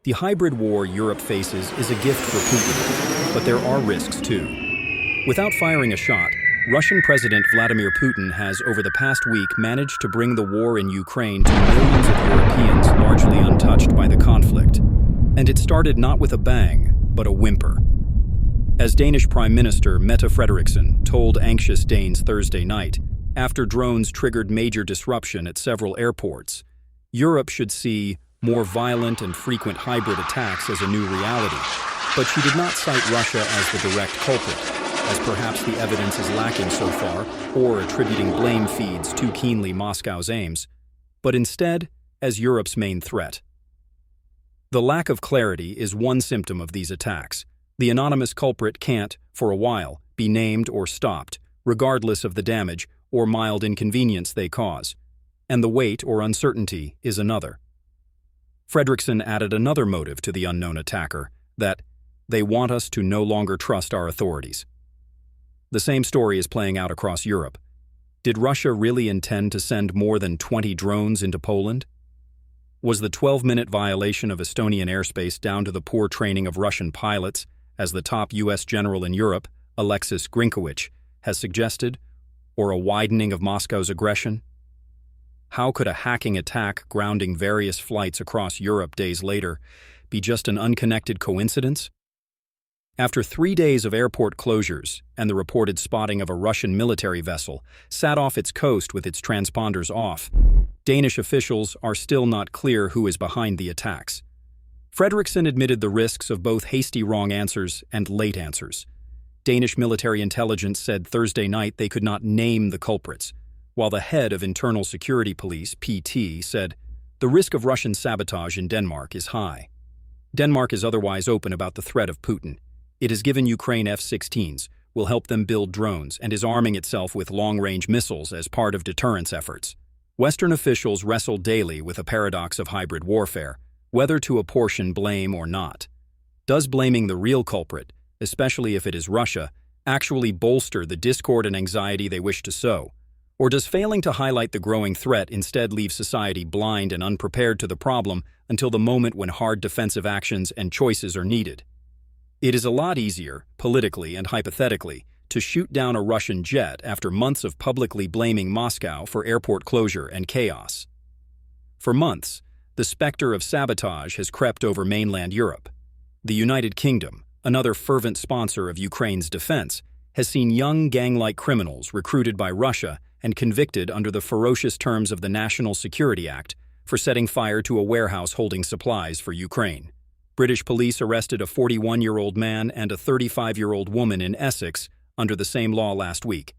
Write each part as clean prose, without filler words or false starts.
The hybrid war Europe faces is a gift for Putin, but there are risks too. Without firing a shot, Russian President Vladimir Putin has over the past week managed to bring the war in Ukraine to millions of Europeans largely untouched by the conflict. And it started not with a bang, but a whimper. As Danish Prime Minister Mette Frederiksen told anxious Danes Thursday night, after drones triggered major disruption at several airports, Europe should see more violent and frequent hybrid attacks as a new reality. But she did not cite Russia as the direct culprit, as perhaps the evidence is lacking so far, or attributing blame feeds too keenly Moscow's aims, but instead as Europe's main threat. The lack of clarity is one symptom of these attacks. The anonymous culprit can't, for a while, be named or stopped, regardless of the damage or mild inconvenience they cause. And the weight or uncertainty is another. Frederiksen added another motive to the unknown attacker, that they want us to no longer trust our authorities. The same story is playing out across Europe. Did Russia really intend to send more than 20 drones into Poland? Was the 12-minute violation of Estonian airspace down to the poor training of Russian pilots, as the top U.S. general in Europe, Alexis Grinkowicz, has suggested, or a widening of Moscow's aggression? How could a hacking attack grounding various flights across Europe days later be just an unconnected coincidence? After 3 days of airport closures and the reported spotting of a Russian military vessel sat off its coast with its transponders off, Danish officials are still not clear who is behind the attacks. Frederiksen admitted the risks of both hasty wrong answers and late answers. Danish military intelligence said Thursday night they could not name the culprits, while the head of Internal Security Police, PT, said, "The risk of Russian sabotage in Denmark is high." Denmark is otherwise open about the threat of Putin. It has given Ukraine F-16s, will help them build drones, and is arming itself with long-range missiles as part of deterrence efforts. Western officials wrestle daily with a paradox of hybrid warfare, whether to apportion blame or not. Does blaming the real culprit, especially if it is Russia, actually bolster the discord and anxiety they wish to sow? Or does failing to highlight the growing threat instead leave society blind and unprepared to the problem until the moment when hard defensive actions and choices are needed? It is a lot easier, politically and hypothetically, to shoot down a Russian jet after months of publicly blaming Moscow for airport closure and chaos. For months, the specter of sabotage has crept over mainland Europe. The United Kingdom, another fervent sponsor of Ukraine's defense, has seen young gang-like criminals recruited by Russia and convicted under the ferocious terms of the National Security Act for setting fire to a warehouse holding supplies for Ukraine. British police arrested a 41-year-old man and a 35-year-old woman in Essex under the same law last week.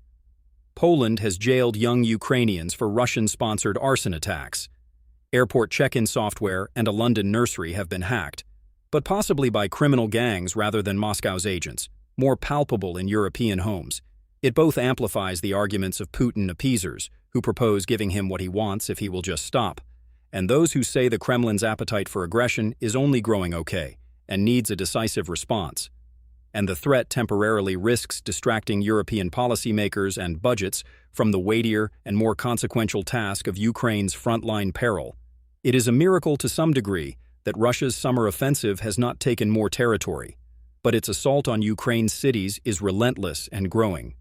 Poland has jailed young Ukrainians for Russian-sponsored arson attacks. Airport check-in software and a London nursery have been hacked, but possibly by criminal gangs rather than Moscow's agents, more palpable in European homes. It both amplifies the arguments of Putin appeasers, who propose giving him what he wants if he will just stop, and those who say the Kremlin's appetite for aggression is only growing okay and needs a decisive response. And the threat temporarily risks distracting European policymakers and budgets from the weightier and more consequential task of Ukraine's frontline peril. It is a miracle to some degree that Russia's summer offensive has not taken more territory, but its assault on Ukraine's cities is relentless and growing.